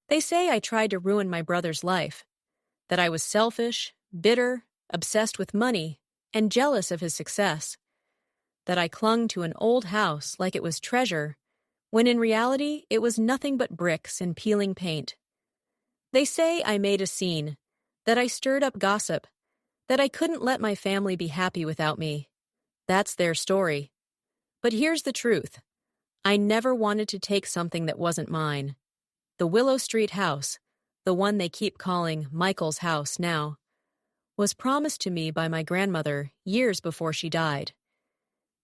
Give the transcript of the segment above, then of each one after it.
They say I tried to ruin my brother's life, that I was selfish, bitter, obsessed with money, and jealous of his success, that I clung to an old house like it was treasure, when in reality it was nothing but bricks and peeling paint. They say I made a scene, that I stirred up gossip, that I couldn't let my family be happy without me. That's their story. But here's the truth. I never wanted to take something that wasn't mine. The Willow Street house, the one they keep calling Michael's house now, was promised to me by my grandmother years before she died.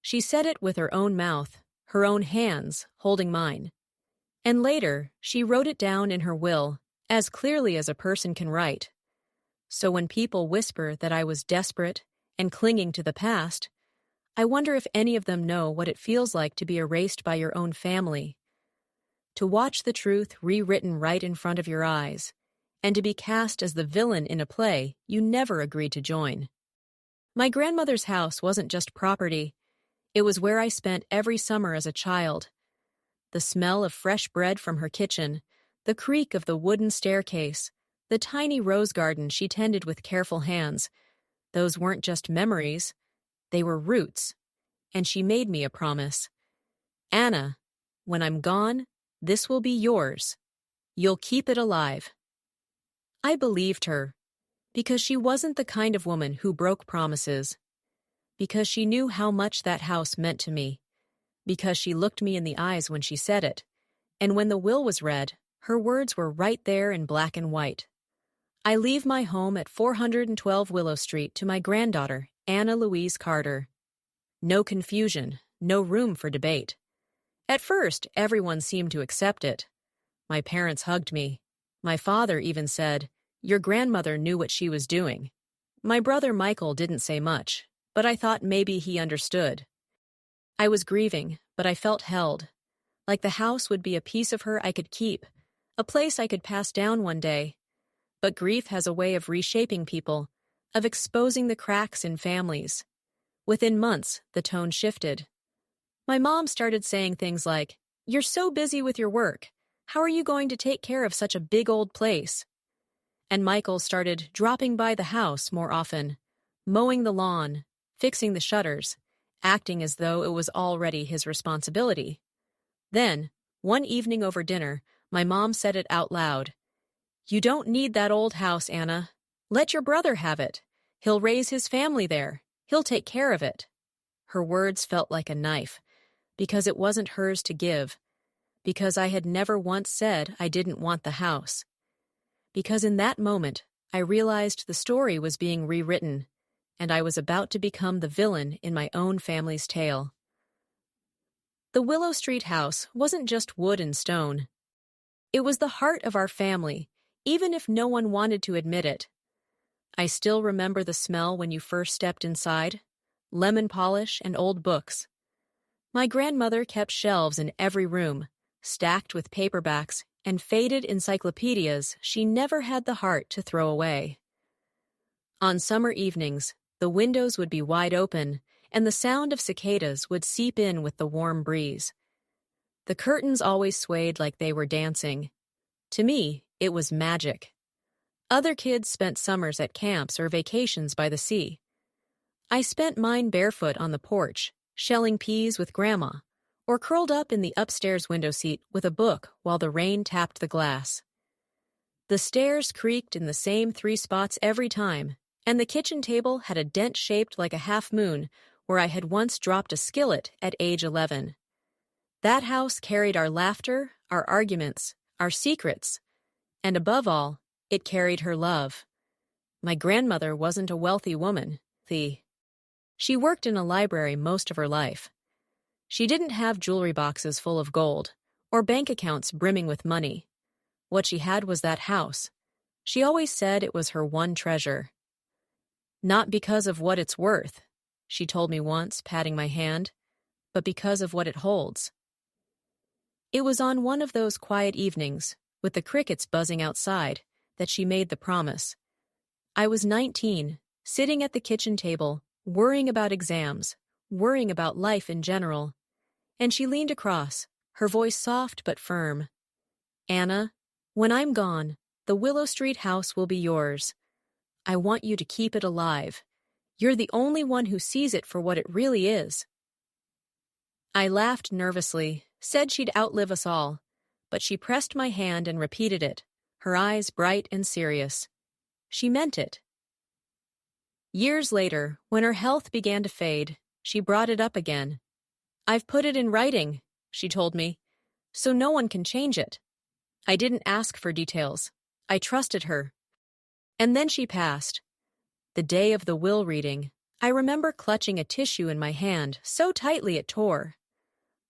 She said it with her own mouth, her own hands holding mine. And later, she wrote it down in her will, as clearly as a person can write. So when people whisper that I was desperate and clinging to the past, I wonder if any of them know what it feels like to be erased by your own family, to watch the truth rewritten right in front of your eyes, and to be cast as the villain in a play you never agreed to join. My grandmother's house wasn't just property. It was where I spent every summer as a child. The smell of fresh bread from her kitchen, the creak of the wooden staircase, the tiny rose garden she tended with careful hands, those weren't just memories, they were roots. And she made me a promise. Anna, when I'm gone, this will be yours. You'll keep it alive. I believed her, because she wasn't the kind of woman who broke promises, because she knew how much that house meant to me, because she looked me in the eyes when she said it, and when the will was read, her words were right there in black and white. I leave my home at 412 Willow Street to my granddaughter, Anna Louise Carter. No confusion, no room for debate. At first, everyone seemed to accept it. My parents hugged me. My father even said, "Your grandmother knew what she was doing." My brother Michael didn't say much, but I thought maybe he understood. I was grieving, but I felt held, like the house would be a piece of her I could keep, a place I could pass down one day. But grief has a way of reshaping people, of exposing the cracks in families. Within months, the tone shifted. My mom started saying things like, "You're so busy with your work. How are you going to take care of such a big old place?" And Michael started dropping by the house more often, mowing the lawn, fixing the shutters, acting as though it was already his responsibility. Then, one evening over dinner, my mom said it out loud. "You don't need that old house, Anna. Let your brother have it. He'll raise his family there. He'll take care of it." Her words felt like a knife, because it wasn't hers to give, because I had never once said I didn't want the house. Because in that moment, I realized the story was being rewritten, and I was about to become the villain in my own family's tale. The Willow Street house wasn't just wood and stone. It was the heart of our family, even if no one wanted to admit it. I still remember the smell when you first stepped inside, lemon polish and old books. My grandmother kept shelves in every room, stacked with paperbacks and faded encyclopedias she never had the heart to throw away. On summer evenings, the windows would be wide open, and the sound of cicadas would seep in with the warm breeze. The curtains always swayed like they were dancing. To me, it was magic. Other kids spent summers at camps or vacations by the sea. I spent mine barefoot on the porch, shelling peas with Grandma, or curled up in the upstairs window seat with a book while the rain tapped the glass. The stairs creaked in the same 3 spots every time, and the kitchen table had a dent shaped like a half moon where I had once dropped a skillet at age 11. That house carried our laughter, our arguments, our secrets, and above all, it carried her love. My grandmother wasn't a wealthy woman. She worked in a library most of her life. She didn't have jewelry boxes full of gold, or bank accounts brimming with money. What she had was that house. She always said it was her one treasure. "Not because of what it's worth," she told me once, patting my hand, "but because of what it holds." It was on one of those quiet evenings, with the crickets buzzing outside, that she made the promise. I was 19, sitting at the kitchen table, worrying about exams, worrying about life in general, and she leaned across, her voice soft but firm. "Anna, When I'm gone, the Willow Street house will be yours. I want you to keep it alive. You're the only one who sees it for what it really is." I laughed nervously, said she'd outlive us all, but she pressed my hand and repeated it, her eyes bright and serious. She meant it. Years later, when her health began to fade, she brought it up again. "I've put it in writing," she told me, "so no one can change it." I didn't ask for details. I trusted her. And then she passed. The day of the will reading, I remember clutching a tissue in my hand so tightly it tore.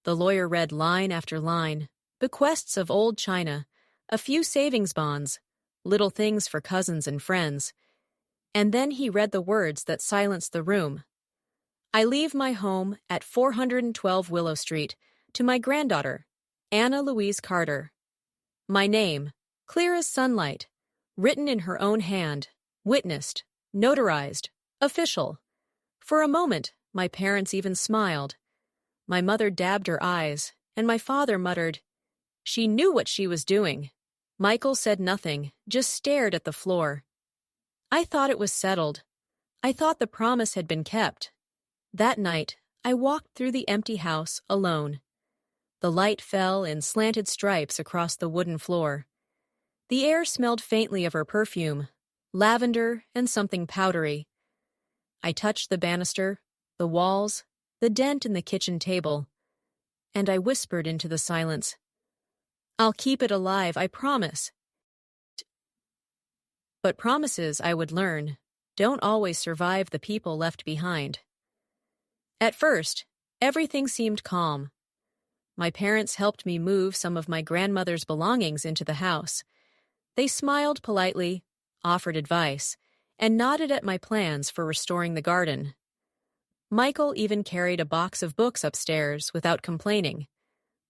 The lawyer read line after line, bequests of old china, a few savings bonds, little things for cousins and friends. And then he read the words that silenced the room. "I leave my home at 412 Willow Street to my granddaughter, Anna Louise Carter. My name, clear as sunlight, written in her own hand, witnessed, notarized, official." For a moment, my parents even smiled. My mother dabbed her eyes, and my father muttered, "She knew what she was doing." Michael said nothing, just stared at the floor. I thought it was settled. I thought the promise had been kept. That night, I walked through the empty house alone. The light fell in slanted stripes across the wooden floor. The air smelled faintly of her perfume, lavender and something powdery. I touched the banister, the walls, the dent in the kitchen table, and I whispered into the silence, "I'll keep it alive, I promise." But promises, I would learn, don't always survive the people left behind. At first, everything seemed calm. My parents helped me move some of my grandmother's belongings into the house. They smiled politely, offered advice, and nodded at my plans for restoring the garden. Michael even carried a box of books upstairs without complaining.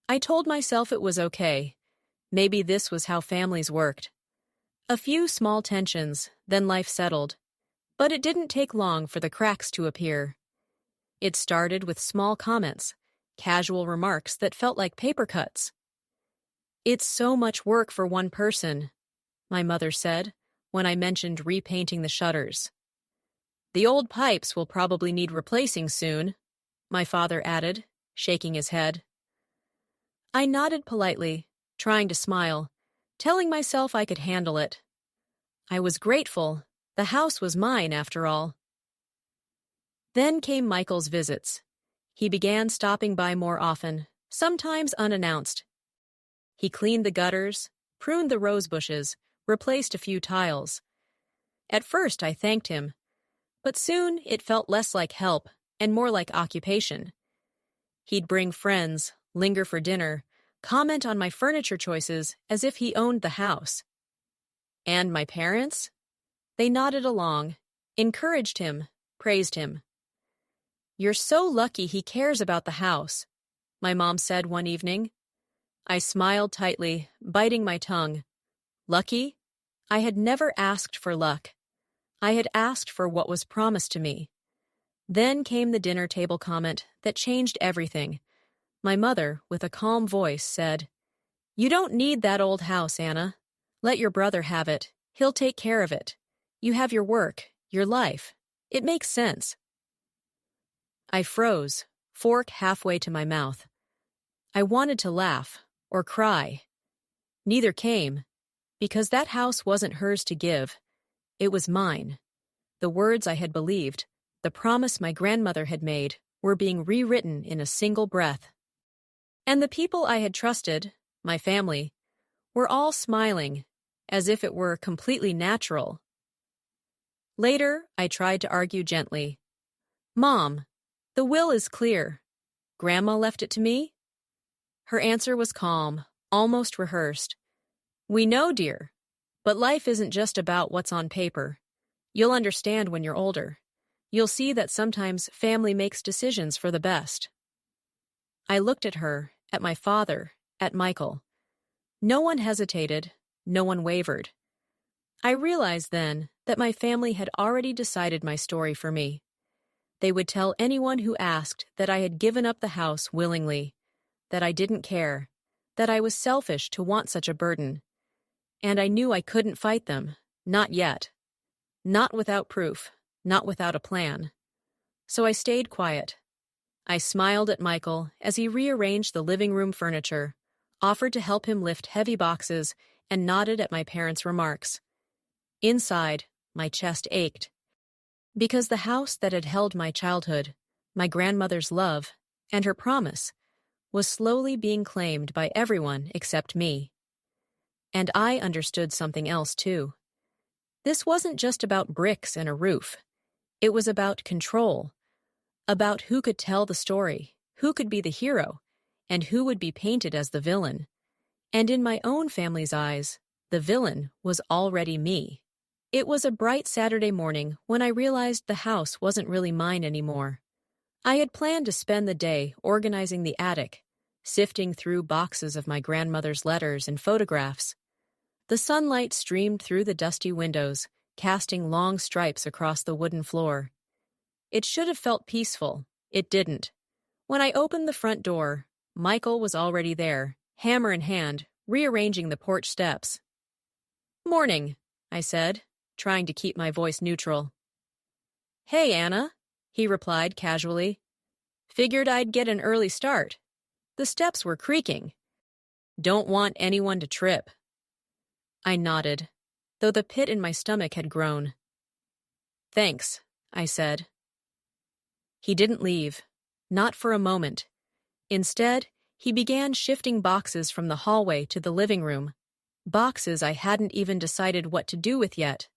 I told myself it was okay. Maybe this was how families worked. A few small tensions, then life settled. But it didn't take long for the cracks to appear. It started with small comments, casual remarks that felt like paper cuts. "It's so much work for one person," my mother said when I mentioned repainting the shutters. "The old pipes will probably need replacing soon," my father added, shaking his head. I nodded politely, trying to smile, telling myself I could handle it. I was grateful. The house was mine, after all. Then came Michael's visits. He began stopping by more often, sometimes unannounced. He cleaned the gutters, pruned the rose bushes, replaced a few tiles. At first I thanked him, but soon it felt less like help and more like occupation. He'd bring friends, linger for dinner, comment on my furniture choices as if he owned the house. And my parents? They nodded along, encouraged him, praised him. "You're so lucky he cares about the house," my mom said one evening. I smiled tightly, biting my tongue. Lucky? I had never asked for luck. I had asked for what was promised to me. Then came the dinner table comment that changed everything. My mother, with a calm voice, said, "You don't need that old house, Anna. Let your brother have it. He'll take care of it. You have your work, your life. It makes sense." I froze, fork halfway to my mouth. I wanted to laugh or cry. Neither came, because that house wasn't hers to give. It was mine. The words I had believed, the promise my grandmother had made, were being rewritten in a single breath. And the people I had trusted, my family, were all smiling, as if it were completely natural. Later, I tried to argue gently. "Mom, the will is clear. Grandma left it to me?" Her answer was calm, almost rehearsed. "We know, dear, but life isn't just about what's on paper. You'll understand when you're older. You'll see that sometimes family makes decisions for the best." I looked at her, at my father, at Michael. No one hesitated, no one wavered. I realized then that my family had already decided my story for me. They would tell anyone who asked that I had given up the house willingly, that I didn't care, that I was selfish to want such a burden. and I knew I couldn't fight them. Not yet. Not without proof. Not without a plan. So I stayed quiet. I smiled at Michael as he rearranged the living room furniture, offered to help him lift heavy boxes, and nodded at my parents' remarks. Inside, my chest ached. Because the house that had held my childhood, my grandmother's love, and her promise, was slowly being claimed by everyone except me. And I understood something else, too. This wasn't just about bricks and a roof. It was about control, about who could tell the story, who could be the hero, and who would be painted as the villain. And in my own family's eyes, the villain was already me. It was a bright Saturday morning when I realized the house wasn't really mine anymore. I had planned to spend the day organizing the attic, sifting through boxes of my grandmother's letters and photographs. The sunlight streamed through the dusty windows, casting long stripes across the wooden floor. It should have felt peaceful. It didn't. When I opened the front door, Michael was already there, hammer in hand, rearranging the porch steps. "Morning," I said, trying to keep my voice neutral. "Hey, Anna," he replied casually. "Figured I'd get an early start." The steps were creaking. "Don't want anyone to trip." I nodded, though the pit in my stomach had grown. "Thanks," I said. He didn't leave, not for a moment. Instead, he began shifting boxes from the hallway to the living room, boxes I hadn't even decided what to do with yet.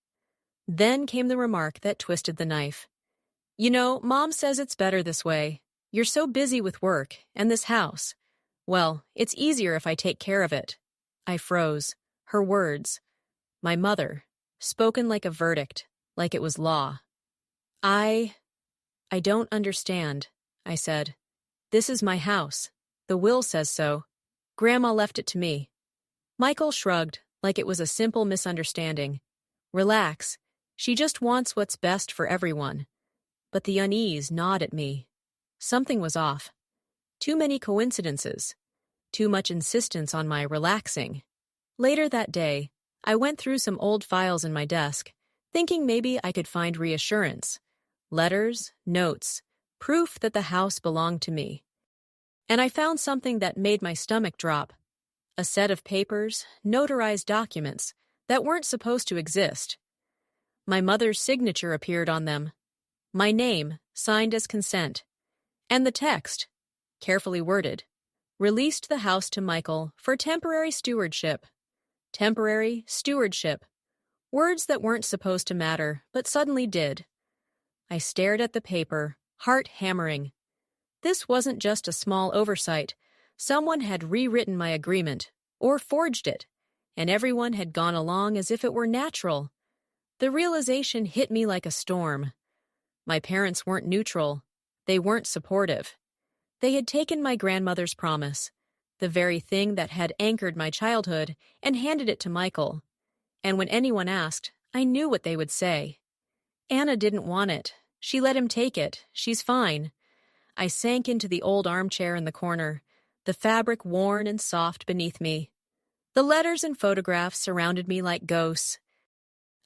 Then came the remark that twisted the knife. "You know, Mom says it's better this way. You're so busy with work and this house. Well, it's easier if I take care of it." I froze. Her words. My mother, spoken like a verdict, like it was law. I don't understand," I said. "This is my house. The will says so. Grandma left it to me." Michael shrugged, like it was a simple misunderstanding. "Relax. She just wants what's best for everyone." But the unease gnawed at me. Something was off. Too many coincidences. Too much insistence on my relaxing. Later that day, I went through some old files in my desk, thinking maybe I could find reassurance. Letters, notes, proof that the house belonged to me. And I found something that made my stomach drop. A set of papers, notarized documents, that weren't supposed to exist. My mother's signature appeared on them. My name, signed as consent. And the text, carefully worded, released the house to Michael for temporary stewardship. Temporary stewardship. Words that weren't supposed to matter, but suddenly did. I stared at the paper, heart hammering. This wasn't just a small oversight. Someone had rewritten my agreement, or forged it, and everyone had gone along as if it were natural. The realization hit me like a storm. My parents weren't neutral. They weren't supportive. They had taken my grandmother's promise, the very thing that had anchored my childhood, and handed it to Michael. And when anyone asked, I knew what they would say. "Anna didn't want it. She let him take it. She's fine." I sank into the old armchair in the corner, the fabric worn and soft beneath me. The letters and photographs surrounded me like ghosts.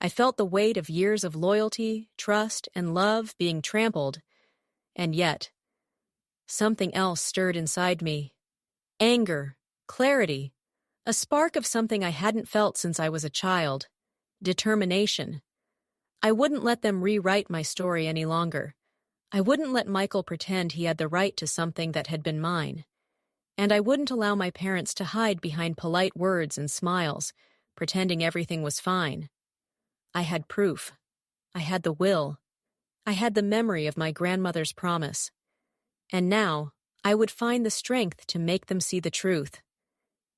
I felt the weight of years of loyalty, trust, and love being trampled. And yet, something else stirred inside me. Anger, clarity, a spark of something I hadn't felt since I was a child. Determination. I wouldn't let them rewrite my story any longer. I wouldn't let Michael pretend he had the right to something that had been mine. And I wouldn't allow my parents to hide behind polite words and smiles, pretending everything was fine. I had proof. I had the will. I had the memory of my grandmother's promise. And now, I would find the strength to make them see the truth.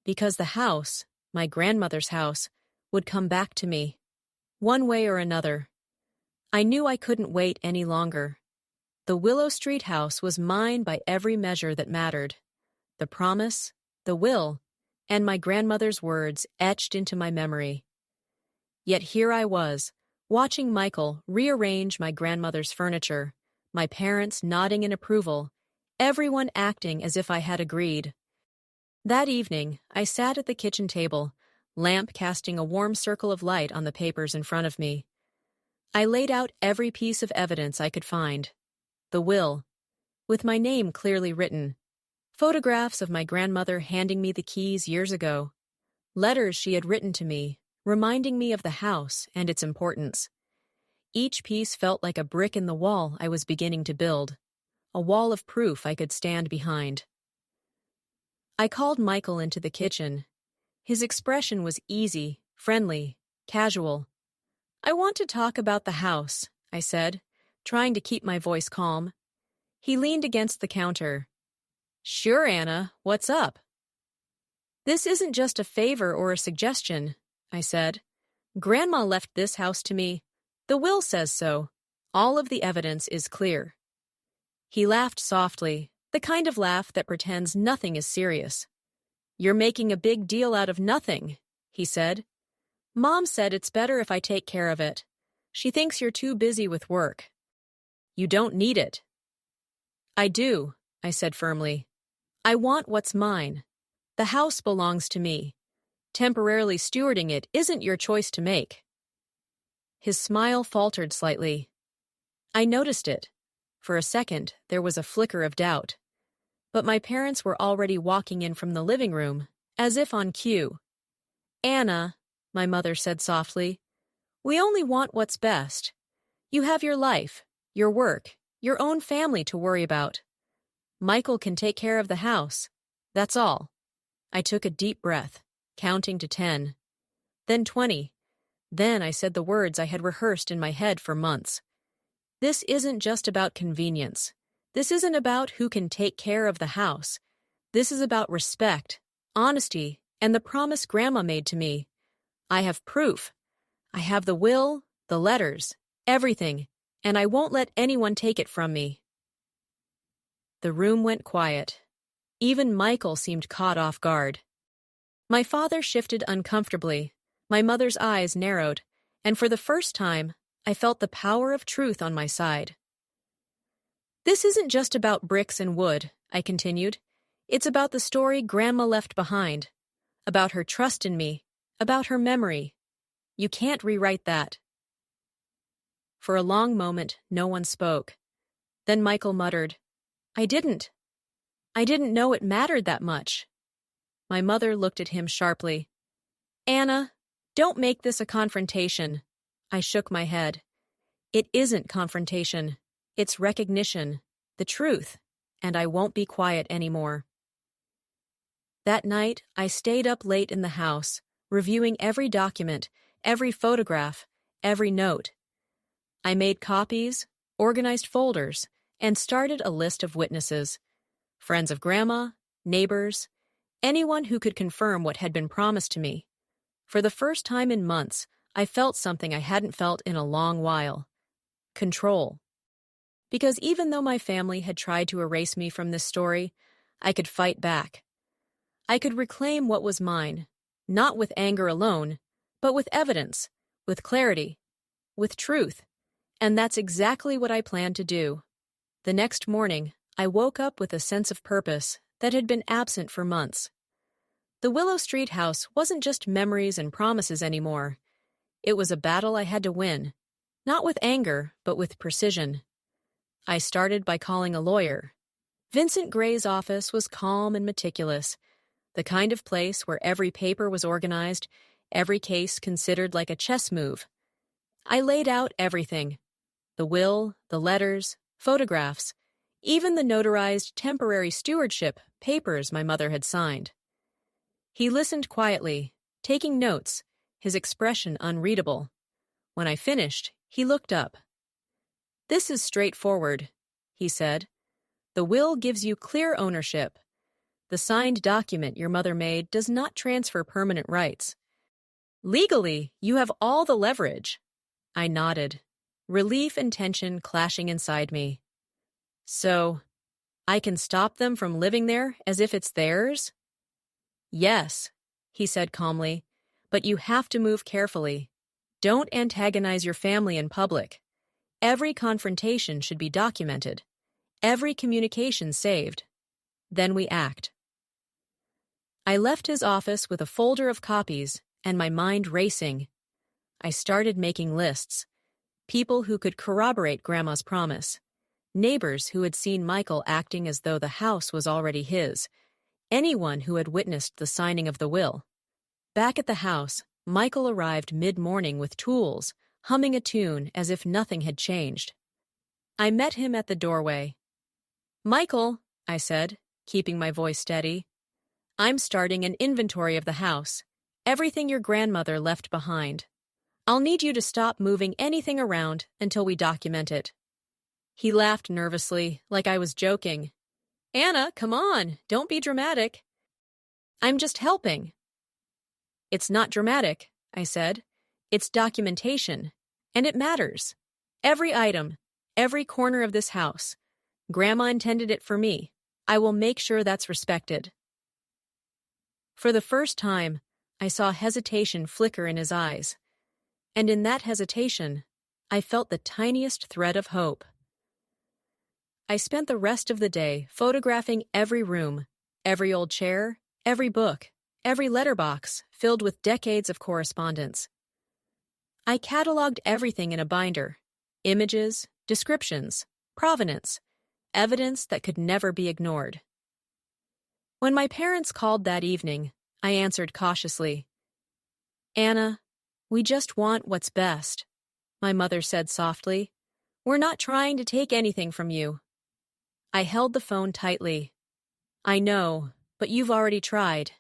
Because the house, my grandmother's house, would come back to me. One way or another. I knew I couldn't wait any longer. The Willow Street house was mine by every measure that mattered. The promise, the will, and my grandmother's words etched into my memory. Yet here I was, watching Michael rearrange my grandmother's furniture, my parents nodding in approval, everyone acting as if I had agreed. That evening, I sat at the kitchen table, lamp casting a warm circle of light on the papers in front of me. I laid out every piece of evidence I could find. The will, with my name clearly written, photographs of my grandmother handing me the keys years ago, letters she had written to me, reminding me of the house and its importance. Each piece felt like a brick in the wall I was beginning to build, a wall of proof I could stand behind. I called Michael into the kitchen. His expression was easy, friendly, casual. "I want to talk about the house," I said, trying to keep my voice calm. He leaned against the counter. "Sure, Anna, what's up?" "This isn't just a favor or a suggestion," I said. "Grandma left this house to me. The will says so. All of the evidence is clear." He laughed softly, the kind of laugh that pretends nothing is serious. "You're making a big deal out of nothing," he said. "Mom said it's better if I take care of it. She thinks you're too busy with work. You don't need it." "I do," I said firmly. "I want what's mine. The house belongs to me. Temporarily stewarding it isn't your choice to make." His smile faltered slightly. I noticed it. For a second, there was a flicker of doubt. But my parents were already walking in from the living room, as if on cue. "Anna," my mother said softly, "we only want what's best. You have your life, your work, your own family to worry about. Michael can take care of the house. That's all." I took a deep breath, counting to 10. Then 20. Then I said the words I had rehearsed in my head for months. This isn't just about convenience. This isn't about who can take care of the house. This is about respect, honesty, and the promise Grandma made to me. I have proof. I have the will, the letters, everything, and I won't let anyone take it from me. The room went quiet. Even Michael seemed caught off guard. My father shifted uncomfortably. My mother's eyes narrowed, and for the first time, I felt the power of truth on my side. "This isn't just about bricks and wood," I continued. "It's about the story Grandma left behind, about her trust in me, about her memory. You can't rewrite that." For a long moment, no one spoke. Then Michael muttered, I didn't know it mattered that much." My mother looked at him sharply. "Anna, don't make this a confrontation." I shook my head. "It isn't confrontation. It's recognition, the truth, and I won't be quiet anymore." That night, I stayed up late in the house, reviewing every document, every photograph, every note. I made copies, organized folders, and started a list of witnesses. Friends of Grandma, neighbors, anyone who could confirm what had been promised to me. For the first time in months, I felt something I hadn't felt in a long while. Control. Because even though my family had tried to erase me from this story, I could fight back. I could reclaim what was mine, not with anger alone, but with evidence, with clarity, with truth. And that's exactly what I planned to do. The next morning, I woke up with a sense of purpose that had been absent for months. The Willow Street house wasn't just memories and promises anymore. It was a battle I had to win, not with anger, but with precision. I started by calling a lawyer. Vincent Gray's office was calm and meticulous, the kind of place where every paper was organized, every case considered like a chess move. I laid out everything: the will, the letters, photographs, even the notarized temporary stewardship papers my mother had signed. He listened quietly, taking notes, his expression unreadable. When I finished, he looked up. "This is straightforward," he said. "The will gives you clear ownership. The signed document your mother made does not transfer permanent rights. Legally, you have all the leverage." I nodded, relief and tension clashing inside me. "So, I can stop them from living there as if it's theirs?" "Yes," he said calmly, "but you have to move carefully. Don't antagonize your family in public. Every confrontation should be documented. Every communication saved. Then we act." I left his office with a folder of copies and my mind racing. I started making lists. People who could corroborate Grandma's promise. Neighbors who had seen Michael acting as though the house was already his. Anyone who had witnessed the signing of the will. Back at the house, Michael arrived mid-morning with tools, humming a tune as if nothing had changed. I met him at the doorway. "Michael," I said, keeping my voice steady, "I'm starting an inventory of the house, everything your grandmother left behind. I'll need you to stop moving anything around until we document it." He laughed nervously, like I was joking. "Anna, come on, don't be dramatic." "I'm just helping." "It's not dramatic," I said. "It's documentation, and it matters. Every item, every corner of this house. Grandma intended it for me. I will make sure that's respected." For the first time, I saw hesitation flicker in his eyes. And in that hesitation, I felt the tiniest thread of hope. I spent the rest of the day photographing every room, every old chair, every book, every letterbox filled with decades of correspondence. I cataloged everything in a binder: images, descriptions, provenance, evidence that could never be ignored. When my parents called that evening, I answered cautiously. "Anna, we just want what's best," my mother said softly. "We're not trying to take anything from you." I held the phone tightly. "I know, but you've already tried.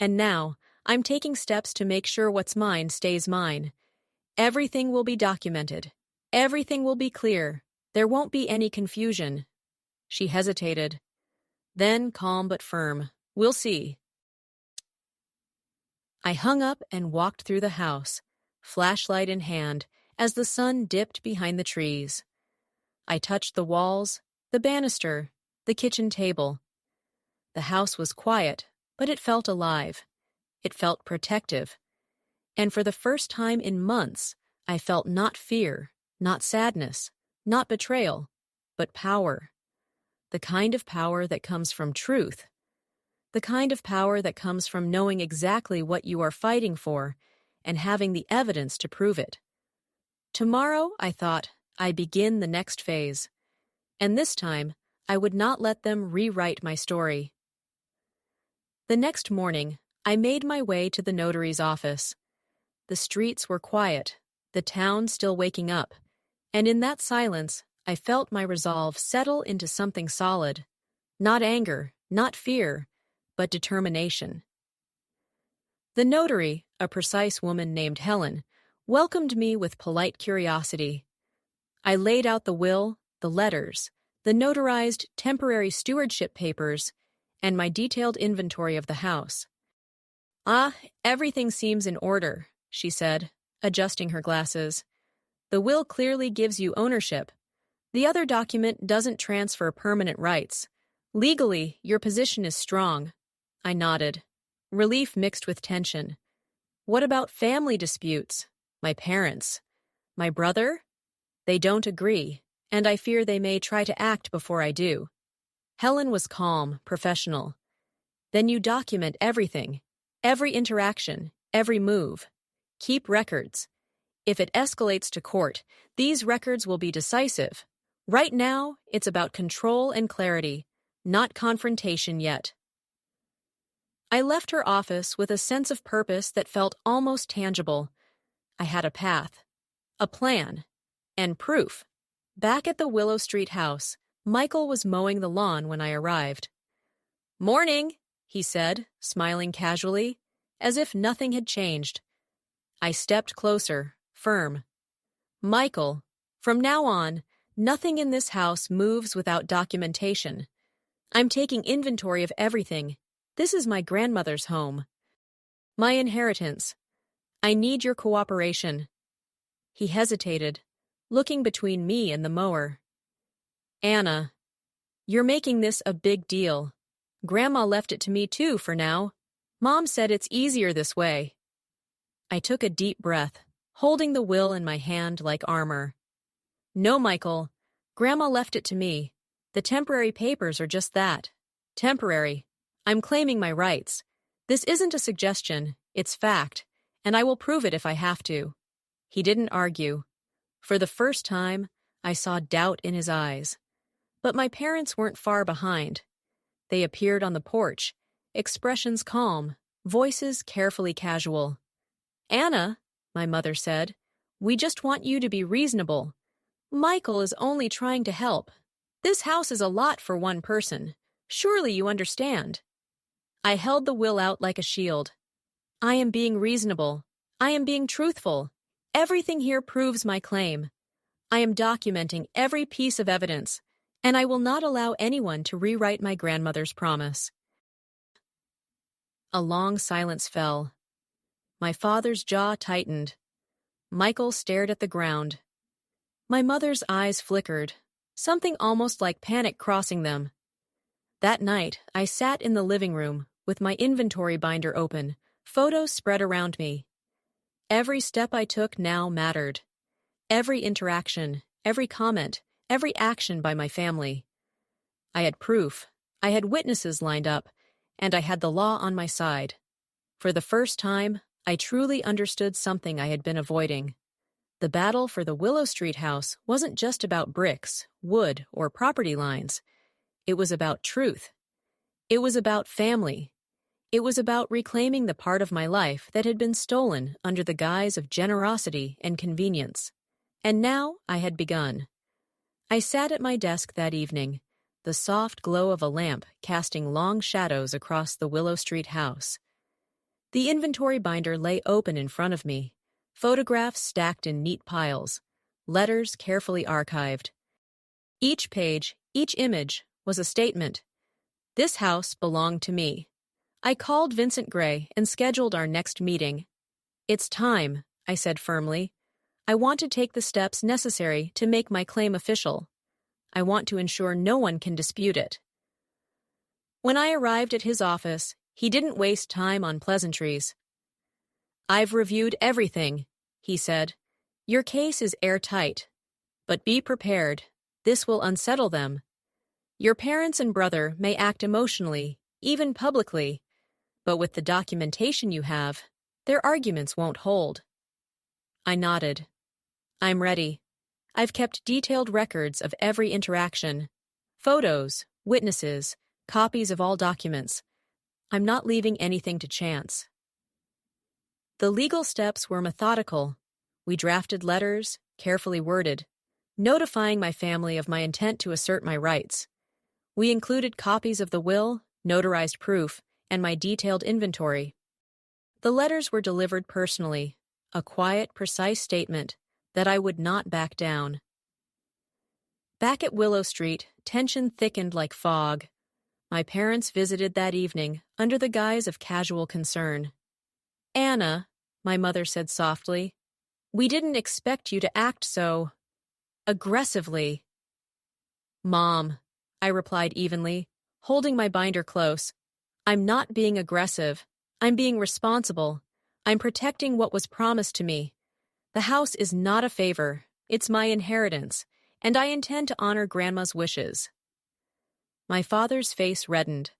And now, I'm taking steps to make sure what's mine stays mine. Everything will be documented. Everything will be clear. There won't be any confusion." She hesitated. Then, calm but firm, "We'll see." I hung up and walked through the house, flashlight in hand, as the sun dipped behind the trees. I touched the walls, the banister, the kitchen table. The house was quiet, but it felt alive. It felt protective. And for the first time in months, I felt not fear, not sadness, not betrayal, but power. The kind of power that comes from truth. The kind of power that comes from knowing exactly what you are fighting for and having the evidence to prove it. Tomorrow, I thought, I begin the next phase. And this time, I would not let them rewrite my story. The next morning, I made my way to the notary's office. The streets were quiet, the town still waking up, and in that silence, I felt my resolve settle into something solid. Not anger, not fear, but determination. The notary, a precise woman named Helen, welcomed me with polite curiosity. I laid out the will, the letters, the notarized temporary stewardship papers, and my detailed inventory of the house. "Ah, everything seems in order," she said, adjusting her glasses. "The will clearly gives you ownership. The other document doesn't transfer permanent rights. Legally, your position is strong." I nodded, relief mixed with tension. "What about family disputes? My parents? My brother? They don't agree, and I fear they may try to act before I do." Helen was calm, professional. "Then you document everything, every interaction, every move. Keep records. If it escalates to court, these records will be decisive. Right now, it's about control and clarity, not confrontation yet." I left her office with a sense of purpose that felt almost tangible. I had a path, a plan, and proof. Back at the Willow Street house, Michael was mowing the lawn when I arrived. "Morning," he said, smiling casually, as if nothing had changed. I stepped closer, firm. "Michael, from now on, nothing in this house moves without documentation. I'm taking inventory of everything. This is my grandmother's home. My inheritance. I need your cooperation." He hesitated, looking between me and the mower. "Anna, you're making this a big deal. Grandma left it to me too for now. Mom said it's easier this way." I took a deep breath, holding the will in my hand like armor. "No, Michael. Grandma left it to me. The temporary papers are just that. Temporary. I'm claiming my rights. This isn't a suggestion, it's fact. and I will prove it if I have to." He didn't argue. For the first time, I saw doubt in his eyes. But my parents weren't far behind. They appeared on the porch, expressions calm, voices carefully casual. "Anna," my mother said, "we just want you to be reasonable. Michael is only trying to help. This house is a lot for one person. Surely you understand." I held the will out like a shield. "I am being reasonable. I am being truthful. Everything here proves my claim. I am documenting every piece of evidence, and I will not allow anyone to rewrite my grandmother's promise." A long silence fell. My father's jaw tightened. Michael stared at the ground. My mother's eyes flickered, something almost like panic crossing them. That night, I sat in the living room, with my inventory binder open, photos spread around me. Every step I took now mattered. Every interaction, every comment, every action by my family. I had proof, I had witnesses lined up, and I had the law on my side. For the first time, I truly understood something I had been avoiding. The battle for the Willow Street house wasn't just about bricks, wood, or property lines. It was about truth. It was about family. It was about reclaiming the part of my life that had been stolen under the guise of generosity and convenience. And now I had begun. I sat at my desk that evening, the soft glow of a lamp casting long shadows across the Willow Street house. The inventory binder lay open in front of me, photographs stacked in neat piles, letters carefully archived. Each page, each image, was a statement. This house belonged to me. I called Vincent Gray and scheduled our next meeting. "It's time," I said firmly. "I want to take the steps necessary to make my claim official. I want to ensure no one can dispute it." When I arrived at his office, he didn't waste time on pleasantries. "I've reviewed everything," he said. "Your case is airtight. But be prepared. This will unsettle them. Your parents and brother may act emotionally, even publicly, but with the documentation you have, their arguments won't hold." I nodded. "I'm ready. I've kept detailed records of every interaction. Photos, witnesses, copies of all documents. I'm not leaving anything to chance." The legal steps were methodical. We drafted letters, carefully worded, notifying my family of my intent to assert my rights. We included copies of the will, notarized proof, and my detailed inventory. The letters were delivered personally, a quiet, precise statement that I would not back down. Back at Willow Street, tension thickened like fog. My parents visited that evening under the guise of casual concern. "Anna," my mother said softly, "we didn't expect you to act so aggressively." "Mom," I replied evenly, holding my binder close, "I'm not being aggressive. I'm being responsible. I'm protecting what was promised to me. The house is not a favor. It's my inheritance, and I intend to honor Grandma's wishes." My father's face reddened.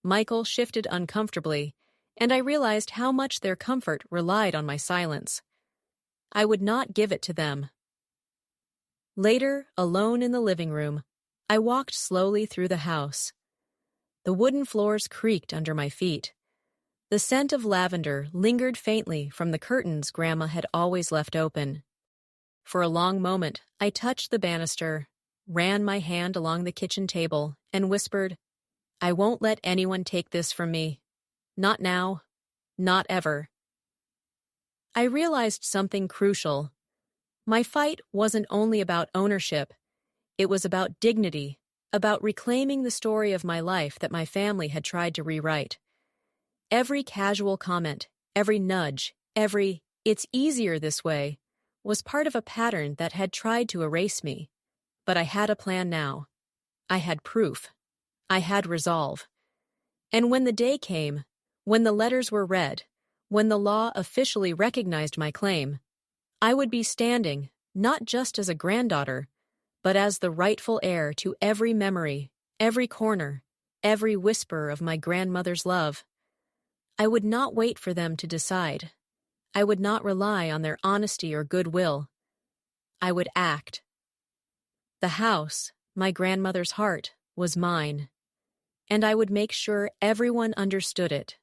Michael shifted uncomfortably, and I realized how much their comfort relied on my silence. I would not give it to them. Later, alone in the living room, I walked slowly through the house. The wooden floors creaked under my feet. The scent of lavender lingered faintly from the curtains Grandma had always left open. For a long moment, I touched the banister, ran my hand along the kitchen table, and whispered, "I won't let anyone take this from me. Not now. Not ever." I realized something crucial. My fight wasn't only about ownership. It was about dignity, about reclaiming the story of my life that my family had tried to rewrite. Every casual comment, every nudge, every "it's easier this way," was part of a pattern that had tried to erase me. But I had a plan now. I had proof. I had resolve. And when the day came, when the letters were read, when the law officially recognized my claim, I would be standing, not just as a granddaughter, but as the rightful heir to every memory, every corner, every whisper of my grandmother's love. I would not wait for them to decide. I would not rely on their honesty or goodwill. I would act. The house, my grandmother's heart, was mine, and I would make sure everyone understood it.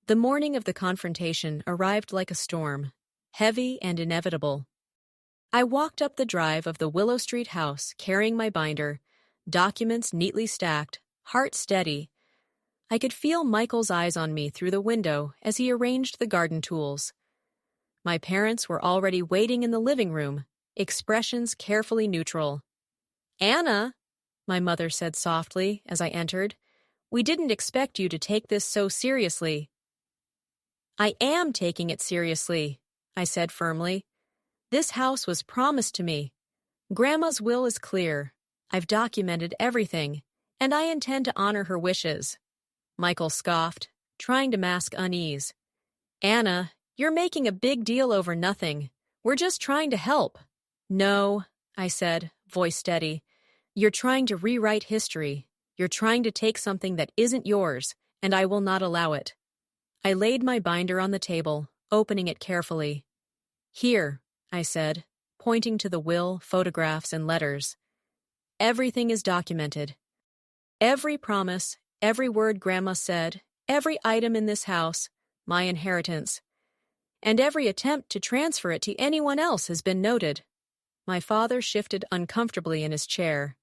The morning of the confrontation arrived like a storm, heavy and inevitable. I walked up the drive of the Willow Street house carrying my binder, documents neatly stacked, heart steady. I could feel Michael's eyes on me through the window as he arranged the garden tools. My parents were already waiting in the living room, expressions carefully neutral. "Anna," my mother said softly as I entered, "we didn't expect you to take this so seriously." "I am taking it seriously," I said firmly. "This house was promised to me. Grandma's will is clear. I've documented everything, and I intend to honor her wishes." Michael scoffed, trying to mask unease. "Anna, you're making a big deal over nothing. We're just trying to help." "No," I said, voice steady. "You're trying to rewrite history. You're trying to take something that isn't yours, and I will not allow it." I laid my binder on the table, opening it carefully. "Here," I said, pointing to the will, photographs, and letters. "Everything is documented. Every promise, every word Grandma said, every item in this house, my inheritance. And every attempt to transfer it to anyone else has been noted." My father shifted uncomfortably in his chair.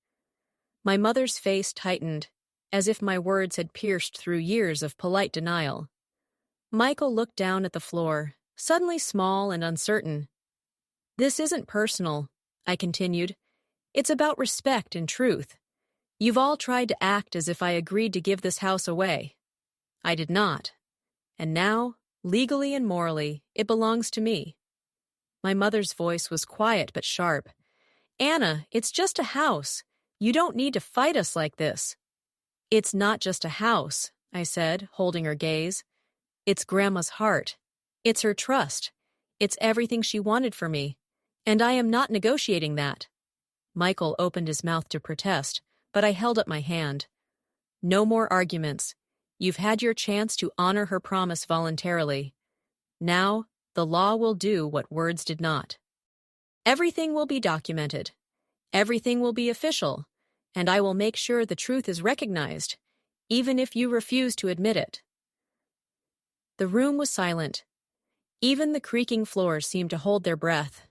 My mother's face tightened, as if my words had pierced through years of polite denial. Michael looked down at the floor, suddenly small and uncertain. "This isn't personal," I continued. "It's about respect and truth. You've all tried to act as if I agreed to give this house away. I did not. And now, legally and morally, it belongs to me." My mother's voice was quiet but sharp. "Anna, it's just a house. You don't need to fight us like this." "It's not just a house," I said, holding her gaze. "It's Grandma's heart. It's her trust. It's everything she wanted for me. And I am not negotiating that." Michael opened his mouth to protest, but I held up my hand. "No more arguments. You've had your chance to honor her promise voluntarily. Now, the law will do what words did not. Everything will be documented. Everything will be official, and I will make sure the truth is recognized, even if you refuse to admit it." The room was silent. Even the creaking floors seemed to hold their breath.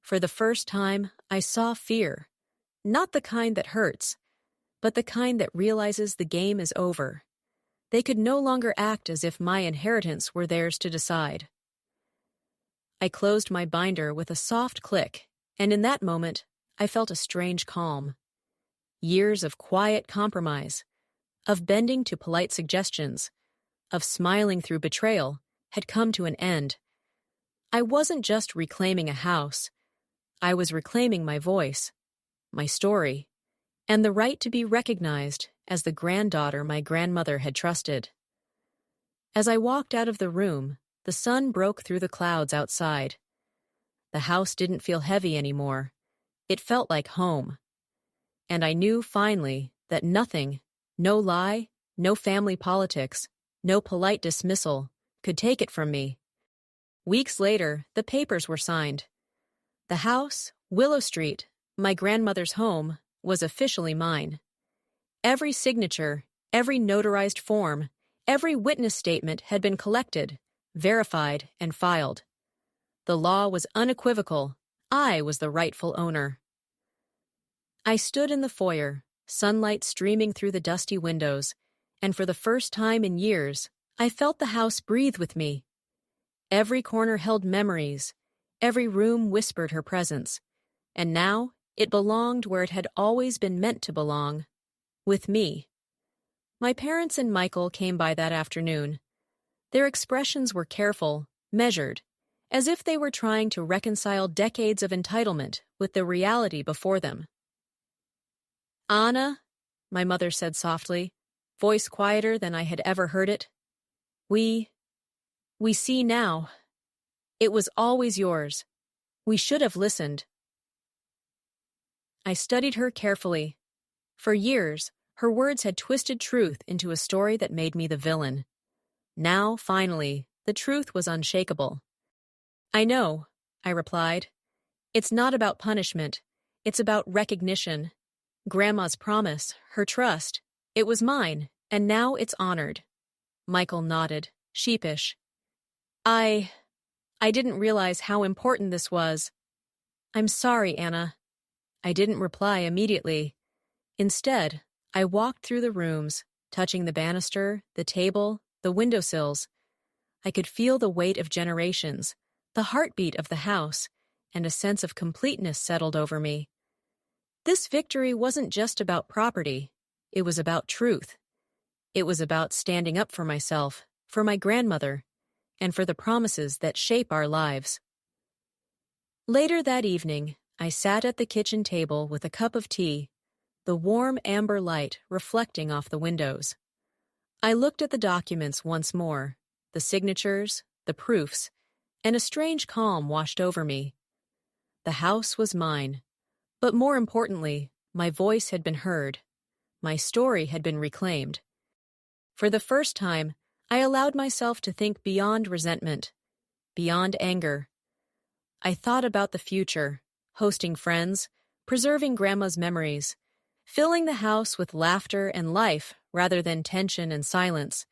For the first time, I saw fear. Not the kind that hurts, but the kind that realizes the game is over. They could no longer act as if my inheritance were theirs to decide. I closed my binder with a soft click, and in that moment, I felt a strange calm. Years of quiet compromise, of bending to polite suggestions, of smiling through betrayal, had come to an end. I wasn't just reclaiming a house. I was reclaiming my voice, my story, and the right to be recognized as the granddaughter my grandmother had trusted. As I walked out of the room, the sun broke through the clouds outside. The house didn't feel heavy anymore. It felt like home. And I knew finally that nothing, no lie, no family politics, no polite dismissal, could take it from me. Weeks later, the papers were signed. The house, Willow Street, my grandmother's home, was officially mine. Every signature, every notarized form, every witness statement had been collected, verified, and filed. The law was unequivocal. I was the rightful owner. I stood in the foyer, sunlight streaming through the dusty windows, and for the first time in years, I felt the house breathe with me. Every corner held memories, every room whispered her presence, and now it belonged where it had always been meant to belong, with me. My parents and Michael came by that afternoon. Their expressions were careful, measured, as if they were trying to reconcile decades of entitlement with the reality before them. "Anna," my mother said softly, voice quieter than I had ever heard it, We see now. It was always yours. We should have listened." I studied her carefully. For years, her words had twisted truth into a story that made me the villain. Now, finally, The truth was unshakable. "I know," I replied. "It's not about punishment. It's about recognition. Grandma's promise, her trust. It was mine, and now it's honored." Michael nodded, sheepish. I didn't realize how important this was." "I'm sorry, Anna." I didn't reply immediately. Instead, I walked through the rooms, touching the banister, the table, the windowsills. I could feel the weight of generations, the heartbeat of the house, and a sense of completeness settled over me. This victory wasn't just about property. It was about truth. It was about standing up for myself, for my grandmother, and for the promises that shape our lives. Later that evening, I sat at the kitchen table with a cup of tea, the warm amber light reflecting off the windows. I looked at the documents once more, the signatures, the proofs, and a strange calm washed over me. The house was mine, but more importantly, my voice had been heard. My story had been reclaimed. For the first time, I allowed myself to think beyond resentment, beyond anger. I thought about the future, hosting friends, preserving Grandma's memories, filling the house with laughter and life rather than tension and silence.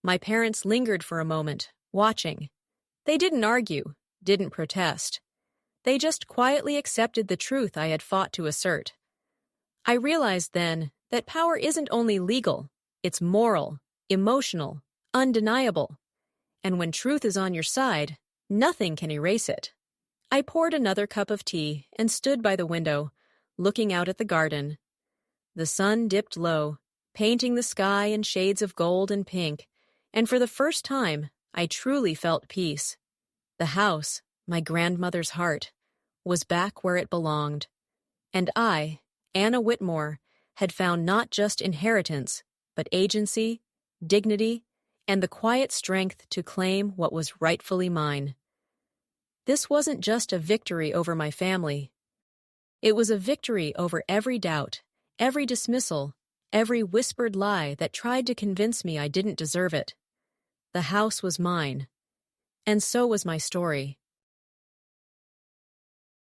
My parents lingered for a moment, watching. They didn't argue, didn't protest. They just quietly accepted the truth I had fought to assert. I realized then that power isn't only legal, it's moral, emotional, undeniable. And when truth is on your side, nothing can erase it. I poured another cup of tea and stood by the window, looking out at the garden. The sun dipped low, painting the sky in shades of gold and pink, and for the first time, I truly felt peace. The house, my grandmother's heart, was back where it belonged. And I, Anna Whitmore, had found not just inheritance, but agency, dignity, and the quiet strength to claim what was rightfully mine. This wasn't just a victory over my family. It was a victory over every doubt, every dismissal, every whispered lie that tried to convince me I didn't deserve it. The house was mine. And so was my story.